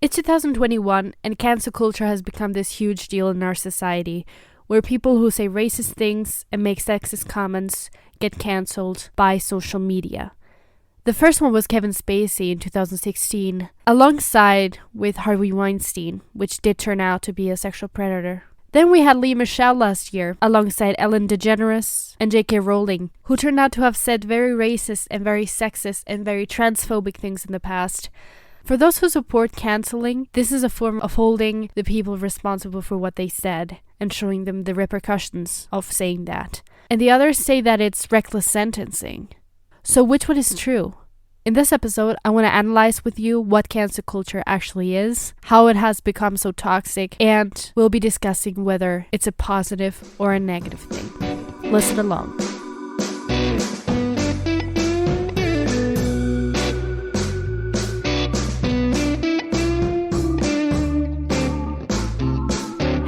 It's 2021 and cancel culture has become this huge deal in our society, where people who say racist things and make sexist comments get cancelled by social media. The first one was Kevin Spacey in 2016, alongside with Harvey Weinstein, which did turn out to be a sexual predator. Then we had Lea Michele last year, alongside Ellen DeGeneres and J.K. Rowling, who turned out to have said very racist and very sexist and very transphobic things in the past. For those who support cancelling, this is a form of holding the people responsible for what they said and showing them the repercussions of saying that. And the others say that it's reckless sentencing. So which one is true? In this episode, I want to analyze with you what cancel culture actually is, how it has become so toxic, and we'll be discussing whether it's a positive or a negative thing. Listen along.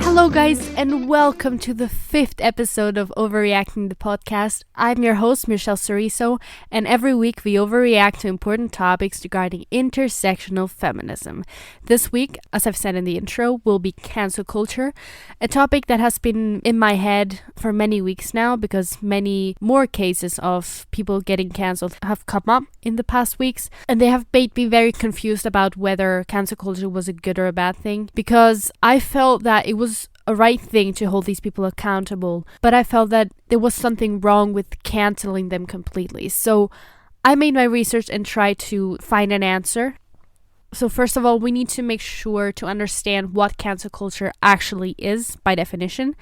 Hello guys, and welcome to the 5th episode of OVARY-Acting, the podcast. I'm your host, Michelle Soriso, and every week we overreact to important topics regarding intersectional feminism. This week, as I've said in the intro, will be cancel culture, a topic that has been in my head for many weeks now because many more cases of people getting cancelled have come up in the past weeks, and they have made me very confused about whether cancel culture was a good or a bad thing, because I felt that it was a right thing to hold these people accountable, but I felt that there was something wrong with canceling them completely. So I made my research and tried to find an answer. So first of all, we need to make sure to understand what cancel culture actually is by definition.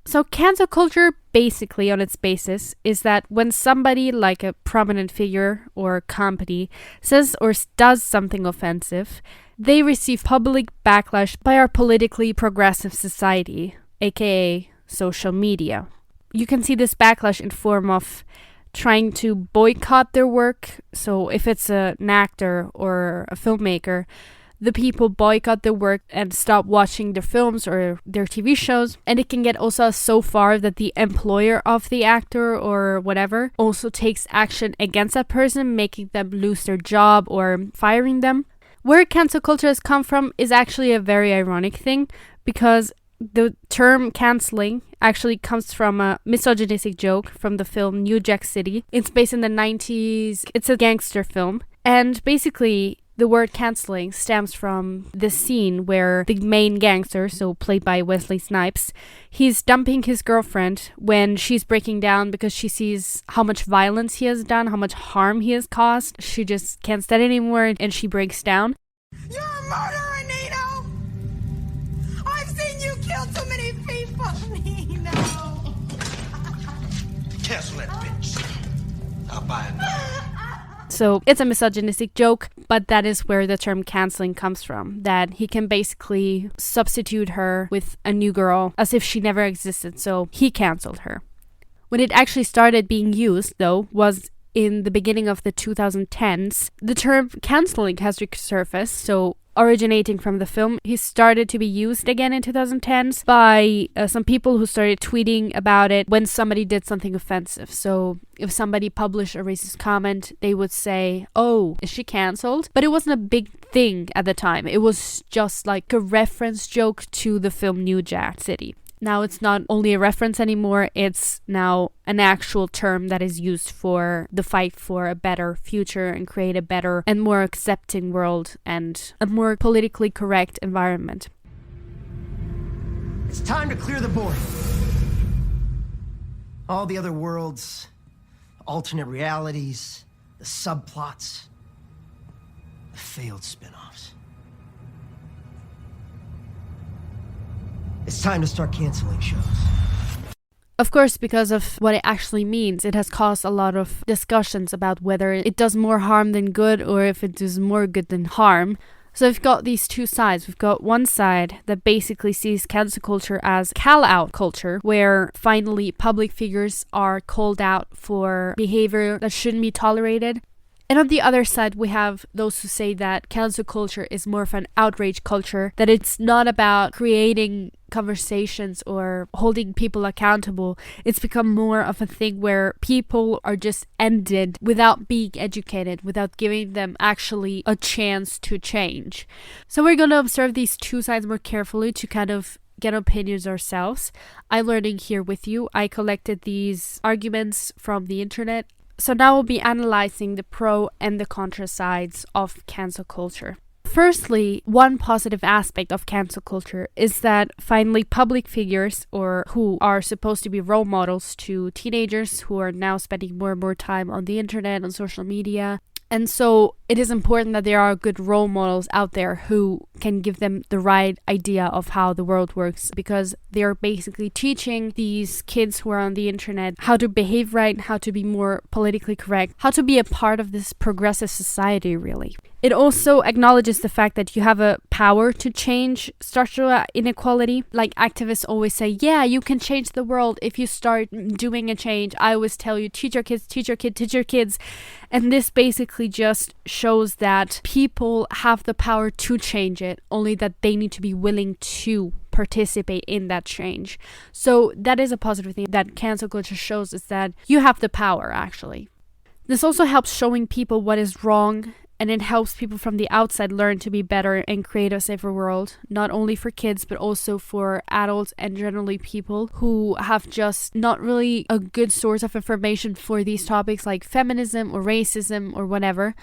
So cancel culture, basically on its basis, is that when somebody like a prominent figure or company says or does something offensive, they receive public backlash by our politically progressive society, aka social media. You can see this backlash in form of trying to boycott their work. So if it's an actor or a filmmaker, the people boycott their work and stop watching their films or their TV shows. And it can get also so far that the employer of the actor or whatever also takes action against that person, making them lose their job or firing them. Where cancel culture has come from is actually a very ironic thing, because the term cancelling actually comes from a misogynistic joke from the film New Jack City. It's based in the 90s. It's a gangster film. And basically, the word cancelling stems from the scene where the main gangster, so played by Wesley Snipes, he's dumping his girlfriend when she's breaking down because she sees how much violence he has done, how much harm he has caused. She just can't stand it anymore and she breaks down. You're a murderer, Nino! I've seen you kill too many people, Nino! Cancel that bitch. I'll buy another. So it's a misogynistic joke, but that is where the term cancelling comes from. That he can basically substitute her with a new girl as if she never existed, so he cancelled her. When it actually started being used, though, was in the beginning of the 2010s. The term cancelling has resurfaced, so originating from the film, he started to be used again in 2010s by some people who started tweeting about it when somebody did something offensive. So if somebody published a racist comment, they would say, "Oh, is she cancelled?" But it wasn't a big thing at the time. It was just like a reference joke to the film New Jack City. Now it's not only a reference anymore, it's now an actual term that is used for the fight for a better future and create a better and more accepting world and a more politically correct environment. It's time to clear the board. All the other worlds, alternate realities, the subplots, the failed spin-offs. It's time to start canceling shows. Of course, because of what it actually means, it has caused a lot of discussions about whether it does more harm than good or if it does more good than harm. So we've got these two sides. We've got one side that basically sees cancel culture as call-out culture, where finally public figures are called out for behavior that shouldn't be tolerated. And on the other side, we have those who say that cancel culture is more of an outrage culture, that it's not about creating conversations or holding people accountable, it's become more of a thing where people are just ended without being educated, without giving them actually a chance to change. So we're going to observe these two sides more carefully to kind of get opinions ourselves. I'm learning here with you. I collected these arguments from the internet. So now we'll be analyzing the pro and the contra sides of cancel culture. Firstly, one positive aspect of cancel culture is that finally public figures, or who are supposed to be role models to teenagers who are now spending more and more time on the internet, on social media. And so it is important that there are good role models out there who can give them the right idea of how the world works, because they're basically teaching these kids who are on the internet how to behave right, how to be more politically correct, how to be a part of this progressive society, really. It also acknowledges the fact that you have a power to change structural inequality. Like activists always say, yeah, you can change the world if you start doing a change. I always tell you, teach your kids, teach your kid, teach your kids. And this basically just shows that people have the power to change it, only that they need to be willing to participate in that change. So that is a positive thing that cancel culture shows, is that you have the power, actually. This also helps showing people what is wrong, and it helps people from the outside learn to be better and create a safer world, not only for kids, but also for adults and generally people who have just not really a good source of information for these topics like feminism or racism or whatever.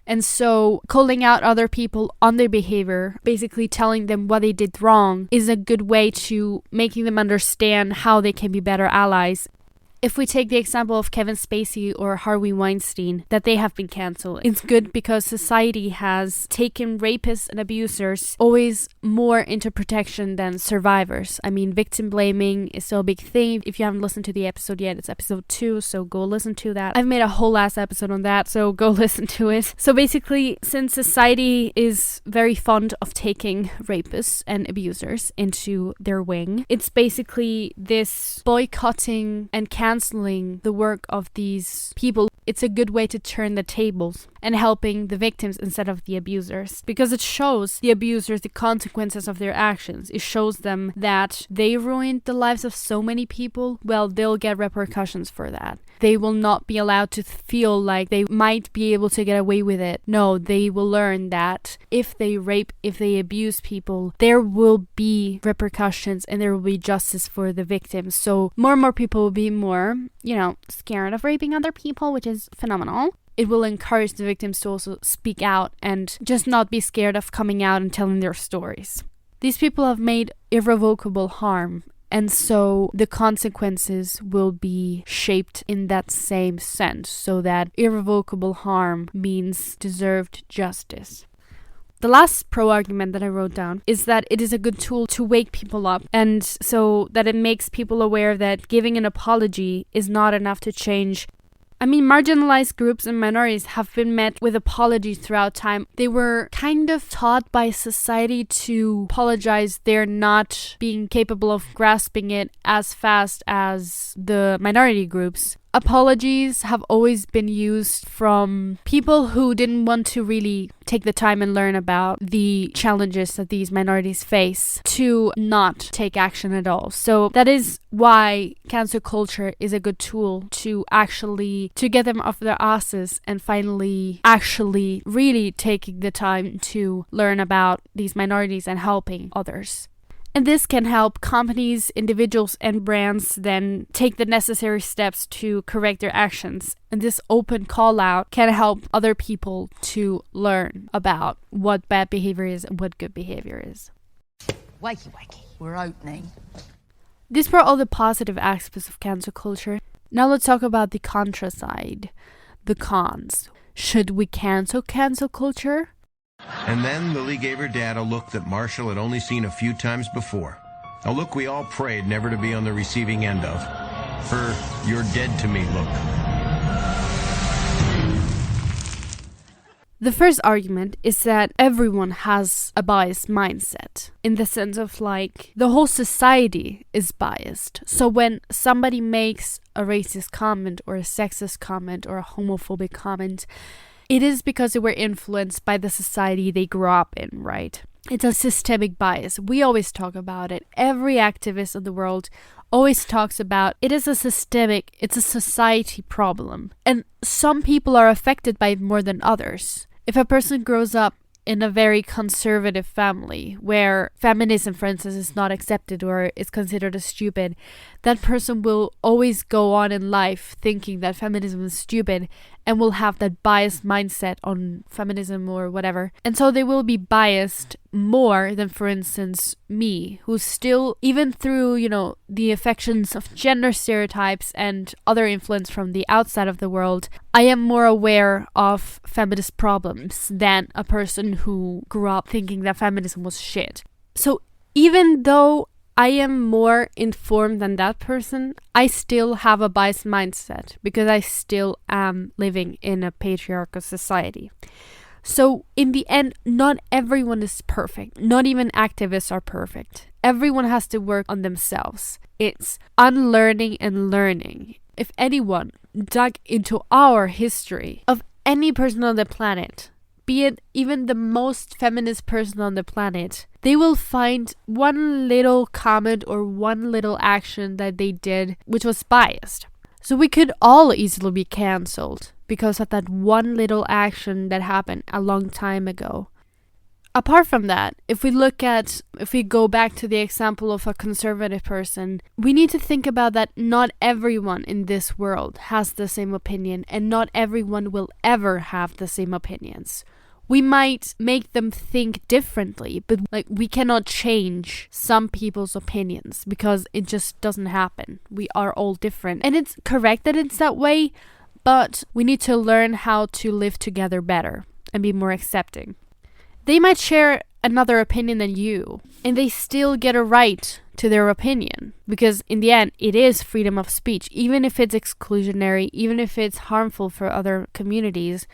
And so calling out other people on their behavior, basically telling them what they did wrong, is a good way to making them understand how they can be better allies. If we take the example of Kevin Spacey or Harvey Weinstein, that they have been cancelled, it's good because society has taken rapists and abusers always more into protection than survivors. I mean, victim blaming is still a big thing. If you haven't listened to the episode yet, it's episode 2, so go listen to that. I've made a whole last episode on that, so go listen to it. So basically, since society is very fond of taking rapists and abusers into their wing, it's basically this boycotting and canceling the work of these people. It's a good way to turn the tables and helping the victims instead of the abusers, because it shows the abusers the consequences of their actions. It shows them that they ruined the lives of so many people. Well, they'll get repercussions for that. They will not be allowed to feel like they might be able to get away with it. No, they will learn that if they rape, if they abuse people, there will be repercussions and there will be justice for the victims. So more and more people will be more, scared of raping other people, which is phenomenal. It will encourage the victims to also speak out and just not be scared of coming out and telling their stories. These people have made irrevocable harm, and so the consequences will be shaped in that same sense, so that irrevocable harm means deserved justice. The last pro argument that I wrote down is that it is a good tool to wake people up, and so that it makes people aware that giving an apology is not enough to change. I mean, marginalized groups and minorities have been met with apologies throughout time. They were kind of taught by society to apologize. They're not being capable of grasping it as fast as the minority groups. Apologies have always been used from people who didn't want to really take the time and learn about the challenges that these minorities face to not take action at all. So that is why cancel culture is a good tool to get them off their asses and finally actually really taking the time to learn about these minorities and helping others. And this can help companies, individuals, and brands then take the necessary steps to correct their actions. And this open call out can help other people to learn about what bad behavior is and what good behavior is. Wakey, wakey, we're opening. These were all the positive aspects of cancel culture. Now let's talk about the contra side, the cons. Should we cancel culture? And then Lily gave her dad a look that Marshall had only seen a few times before. A look we all prayed never to be on the receiving end of. Her "you're dead to me" look. The first argument is that everyone has a biased mindset, in the sense of the whole society is biased. So when somebody makes a racist comment or a sexist comment or a homophobic comment, it is because they were influenced by the society they grew up in, right? It's a systemic bias. We always talk about it. Every activist in the world always talks about it is a systemic, it's a society problem. And some people are affected by it more than others. If a person grows up in a very conservative family where feminism, for instance, is not accepted or is considered as stupid, that person will always go on in life thinking that feminism is stupid and will have that biased mindset on feminism or whatever. And so they will be biased more than, for instance, me, who still, even through, the affections of gender stereotypes and other influence from the outside of the world, I am more aware of feminist problems than a person who grew up thinking that feminism was shit. So even though I am more informed than that person, I still have a biased mindset because I still am living in a patriarchal society. So in the end, not everyone is perfect. Not even activists are perfect. Everyone has to work on themselves. It's unlearning and learning. If anyone dug into our history of any person on the planet, be it even the most feminist person on the planet, they will find one little comment or one little action that they did which was biased. So we could all easily be cancelled because of that one little action that happened a long time ago. Apart from that, if we go back to the example of a conservative person, we need to think about that not everyone in this world has the same opinion and not everyone will ever have the same opinions. We might make them think differently, but we cannot change some people's opinions because it just doesn't happen. We are all different. And it's correct that it's that way, but we need to learn how to live together better and be more accepting. They might share another opinion than you, and they still get a right to their opinion, because in the end, it is freedom of speech. Even if it's exclusionary, even if it's harmful for other communities,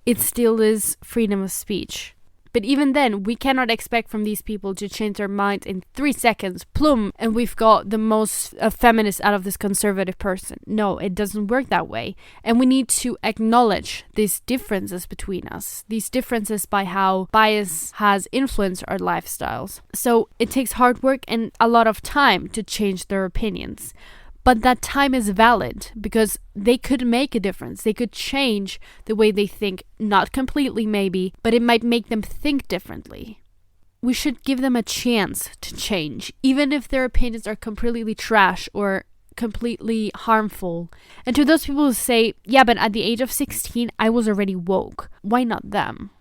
it still is freedom of speech. But even then, we cannot expect from these people to change their minds in 3 seconds, plum, and we've got the most feminist out of this conservative person. No, it doesn't work that way. And we need to acknowledge these differences between us, these differences by how bias has influenced our lifestyles. So it takes hard work and a lot of time to change their opinions. But that time is valid because they could make a difference. They could change the way they think, not completely maybe, but it might make them think differently. We should give them a chance to change, even if their opinions are completely trash or completely harmful. And to those people who say, yeah, but at the age of 16, I was already woke. Why not them?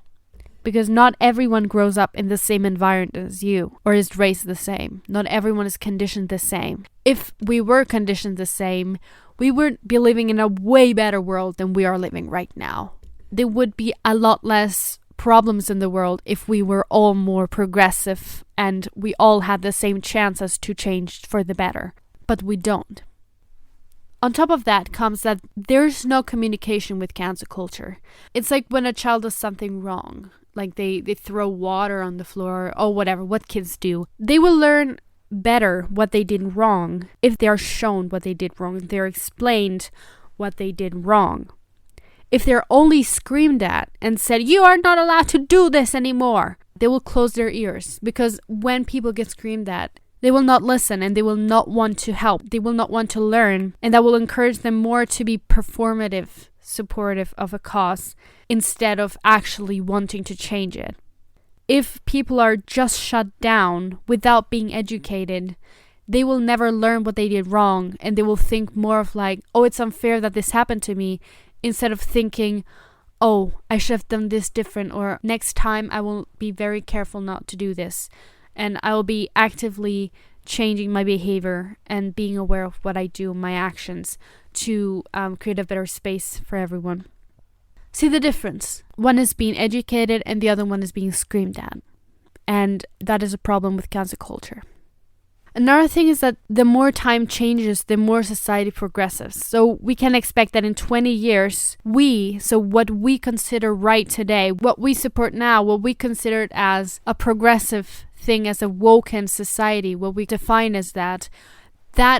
Because not everyone grows up in the same environment as you or is raised the same. Not everyone is conditioned the same. If we were conditioned the same, we would be living in a way better world than we are living right now. There would be a lot less problems in the world if we were all more progressive and we all had the same chances to change for the better. But we don't. On top of that comes that there's no communication with cancel culture. It's like when a child does something wrong. Like they throw water on the floor or whatever, what kids do. They will learn better what they did wrong if they are shown what they did wrong, if they're explained what they did wrong. If they're only screamed at and said, you are not allowed to do this anymore, they will close their ears. Because when people get screamed at, they will not listen and they will not want to help. They will not want to learn, and that will encourage them more to be performative, supportive of a cause instead of actually wanting to change it. If people are just shut down without being educated, they will never learn what they did wrong, and they will think more of like, oh, it's unfair that this happened to me, instead of thinking, oh, I should have done this different, or next time I will be very careful not to do this, and I will be actively changing my behavior and being aware of what I do, my actions, to create a better space for everyone. See the difference? One is being educated and the other one is being screamed at. And that is a problem with cancel culture. Another thing is that the more time changes, the more society progresses. So we can expect that in 20 years, what we consider right today, what we support now, what we consider as a progressive thing, as a woken society, what we define as that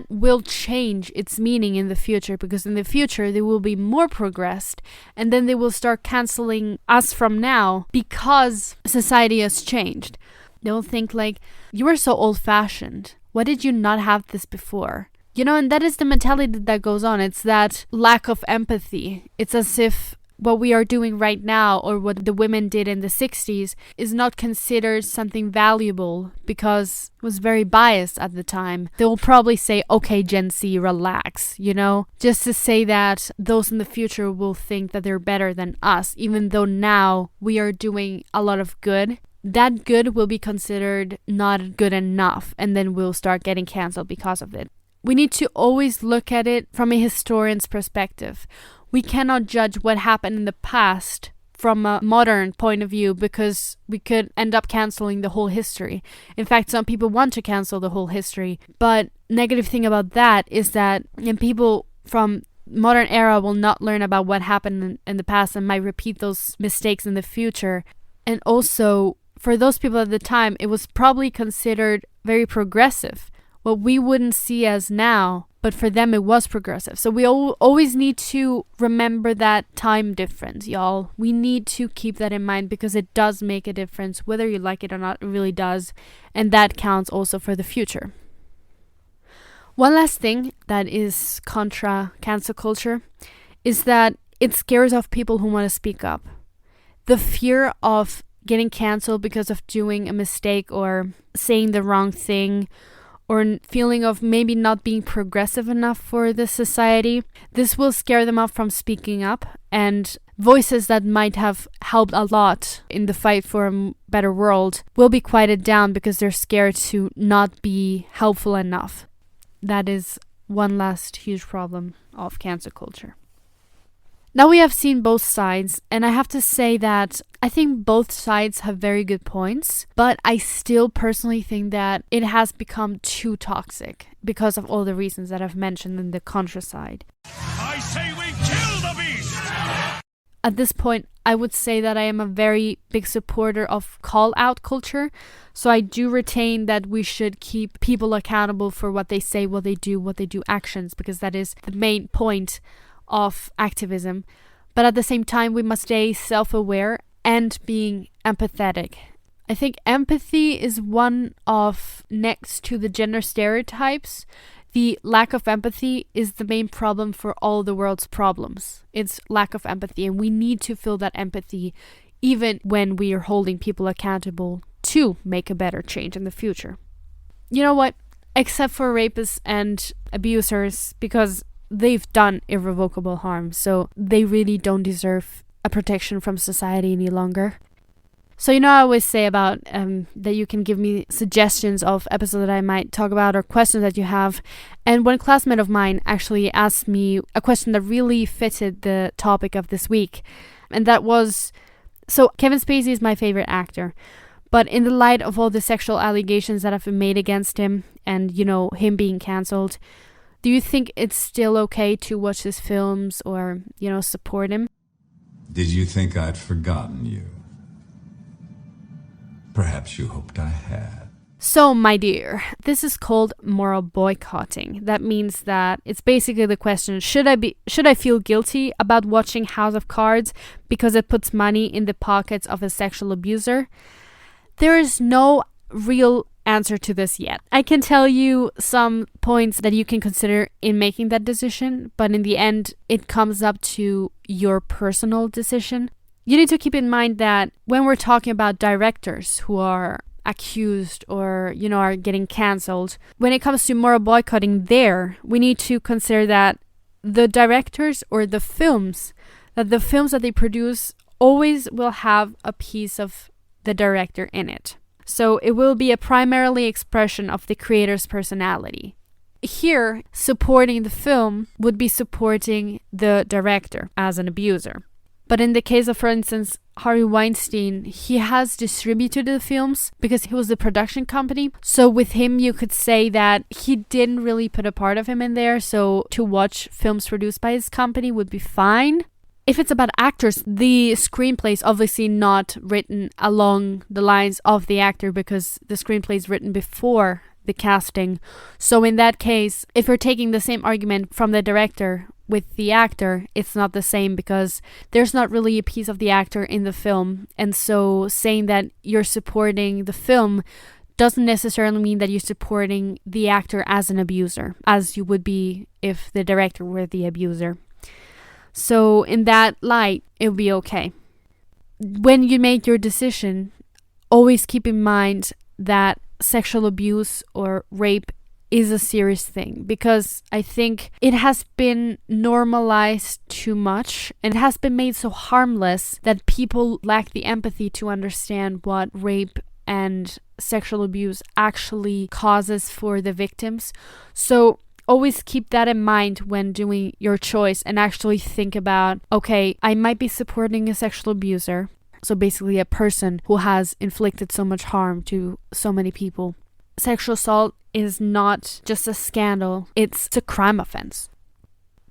will change its meaning in the future, because in the future they will be more progressed, and then they will start canceling us from now because society has changed. They'll think like, you were so old-fashioned. Why did you not have this before? You know, and that is the mentality that goes on. It's that lack of empathy. It's as if what we are doing right now, or what the women did in the 60s, is not considered something valuable because it was very biased at the time. They will probably say, okay, Gen Z, relax, you know? Just to say that those in the future will think that they're better than us, even though now we are doing a lot of good. That good will be considered not good enough, and then we'll start getting cancelled because of it. We need to always look at it from a historian's perspective. We cannot judge what happened in the past from a modern point of view, because we could end up canceling the whole history. In fact, some people want to cancel the whole history. But negative thing about that is that people from modern era will not learn about what happened in the past and might repeat those mistakes in the future. And also, for those people at the time, it was probably considered very progressive. What we wouldn't see as now, but for them it was progressive. So we always need to remember that time difference, y'all. We need to keep that in mind, because it does make a difference, whether you like it or not. It really does. And that counts also for the future. One last thing that is contra cancel culture is that it scares off people who want to speak up. The fear of getting canceled because of doing a mistake or saying the wrong thing, or feeling of maybe not being progressive enough for the society. This will scare them off from speaking up, and voices that might have helped a lot in the fight for a better world will be quieted down because they're scared to not be helpful enough. That is one last huge problem of cancel culture. Now we have seen both sides, and I have to say that I think both sides have very good points, but I still personally think that it has become too toxic because of all the reasons that I've mentioned in the contra side. I say we kill the beast! At this point, I would say that I am a very big supporter of call-out culture, so I do retain that we should keep people accountable for what they say, what they do actions, because that is the main point of activism. But at the same time, we must stay self-aware and being empathetic. I think empathy is one of, next to the gender stereotypes, the lack of empathy is the main problem for all the world's problems. It's lack of empathy, and we need to feel that empathy even when we are holding people accountable to make a better change in the future. You know what? Except for rapists and abusers, because they've done irrevocable harm, so they really don't deserve a protection from society any longer. So I always say about that you can give me suggestions of episodes that I might talk about or questions that you have. And one classmate of mine actually asked me a question that really fitted the topic of this week. And that was, so Kevin Spacey is my favorite actor. But in the light of all the sexual allegations that have been made against him and, him being cancelled, do you think it's still okay to watch his films or, support him? Did you think I'd forgotten you? Perhaps you hoped I had. So, my dear, this is called moral boycotting. That means that it's basically the question, should I feel guilty about watching House of Cards because it puts money in the pockets of a sexual abuser? There is no real answer to this yet. I can tell you some points that you can consider in making that decision, but in the end, it comes up to your personal decision. You need to keep in mind that when we're talking about directors who are accused or, are getting cancelled, when it comes to moral boycotting we need to consider that the directors or the films that they produce always will have a piece of the director in it. So it will be a primarily expression of the creator's personality. Here, supporting the film would be supporting the director as an abuser. But in the case of, for instance, Harvey Weinstein, he has distributed the films because he was the production company. So with him, you could say that he didn't really put a part of him in there. So to watch films produced by his company would be fine. If it's about actors, the screenplay is obviously not written along the lines of the actor because the screenplay is written before the casting. So in that case, if we're taking the same argument from the director, with the actor, it's not the same because there's not really a piece of the actor in the film. And so saying that you're supporting the film doesn't necessarily mean that you're supporting the actor as an abuser, as you would be if the director were the abuser. So in that light, it would be okay. When you make your decision, always keep in mind that sexual abuse or rape is a serious thing, because I think it has been normalized too much and it has been made so harmless that people lack the empathy to understand what rape and sexual abuse actually causes for the victims. So always keep that in mind when doing your choice and actually think about, okay, I might be supporting a sexual abuser, so basically a person who has inflicted so much harm to so many people. Sexual assault is not just a scandal, it's a crime offense.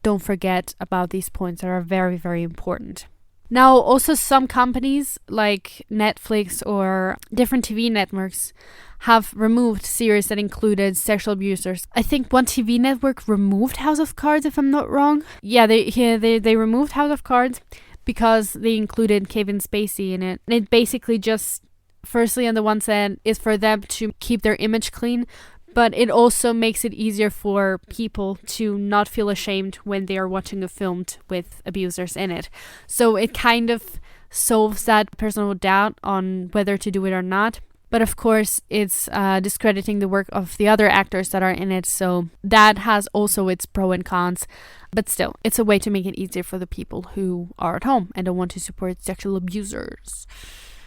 Don't forget about these points that are very, very important. Now, also some companies like Netflix or different TV networks have removed series that included sexual abusers. I think one TV network removed House of Cards, if I'm not wrong. Yeah, they removed House of Cards because they included Kevin Spacey in it. And it basically just, firstly, on the one side, is for them to keep their image clean, but it also makes it easier for people to not feel ashamed when they are watching a film with abusers in it. So it kind of solves that personal doubt on whether to do it or not. But of course, it's discrediting the work of the other actors that are in it. So that has also its pros and cons. But still, it's a way to make it easier for the people who are at home and don't want to support sexual abusers.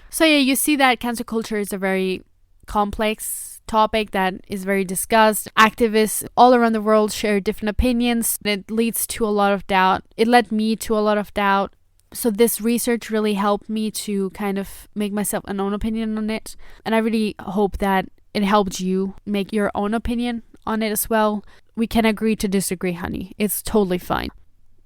So yeah, you see that cancel culture is a very complex topic that is very discussed. Activists all around the world share different opinions. It leads to a lot of doubt. It led me to a lot of doubt. So this research really helped me to kind of make myself an own opinion on it. And I really hope that it helped you make your own opinion on it as well. We can agree to disagree, honey. It's totally fine.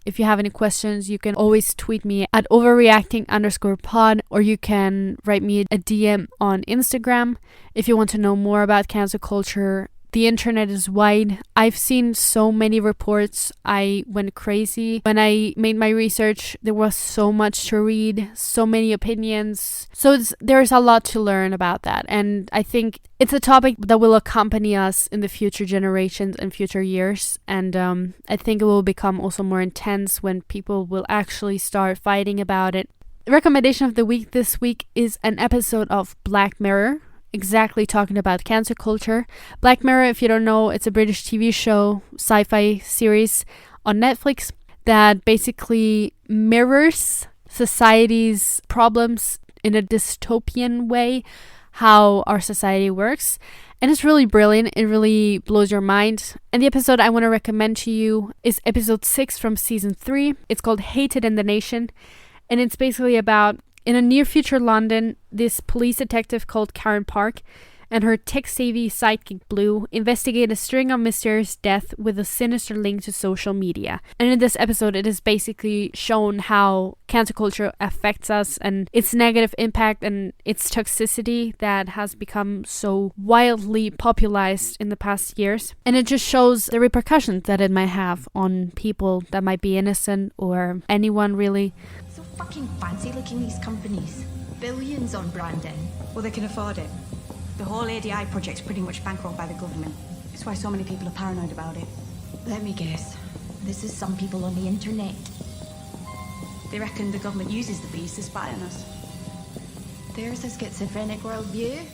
If you have any questions, you can always tweet me at OVARY-Acting_pod, or you can write me a DM on Instagram. If you want to know more about cancel culture, the internet is wide. I've seen so many reports. I went crazy. When I made my research, there was so much to read, so many opinions. So there's a lot to learn about that. And I think it's a topic that will accompany us in the future generations and future years. And I think it will become also more intense when people will actually start fighting about it. The recommendation of the week this week is an episode of Black Mirror, exactly talking about cancel culture. Black Mirror, if you don't know, it's a British TV show, sci-fi series on Netflix that basically mirrors society's problems in a dystopian way, how our society works. And it's really brilliant. It really blows your mind. And the episode I want to recommend to you is episode 6 from season 3. It's called Hated in the Nation. And it's basically about, in a near future London, this police detective called Karen Park and her tech-savvy sidekick Blue investigate a string of mysterious deaths with a sinister link to social media. And in this episode, it is basically shown how cancel culture affects us and its negative impact and its toxicity that has become so wildly popularized in the past years. And it just shows the repercussions that it might have on people that might be innocent or anyone really. So fucking fancy looking, these companies. Billions on branding. Well, they can afford it. The whole ADI project's pretty much bankrolled by the government. It's why so many people are paranoid about it. Let me guess. This is some people on the internet. They reckon the government uses the beast to spy on us. There's a schizophrenic worldview.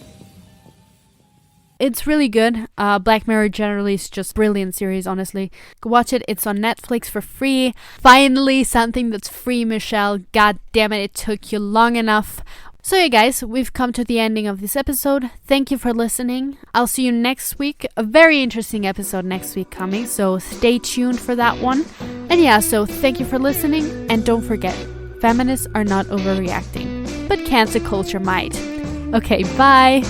It's really good. Black Mirror generally is just brilliant series, honestly. Go watch it. It's on Netflix for free. Finally, something that's free, Michelle. God damn it, it took you long enough. So yeah, guys, we've come to the ending of this episode. Thank you for listening. I'll see you next week. A very interesting episode next week coming, so stay tuned for that one. And yeah, so thank you for listening. And don't forget, feminists are not overreacting, but cancel culture might. Okay, bye.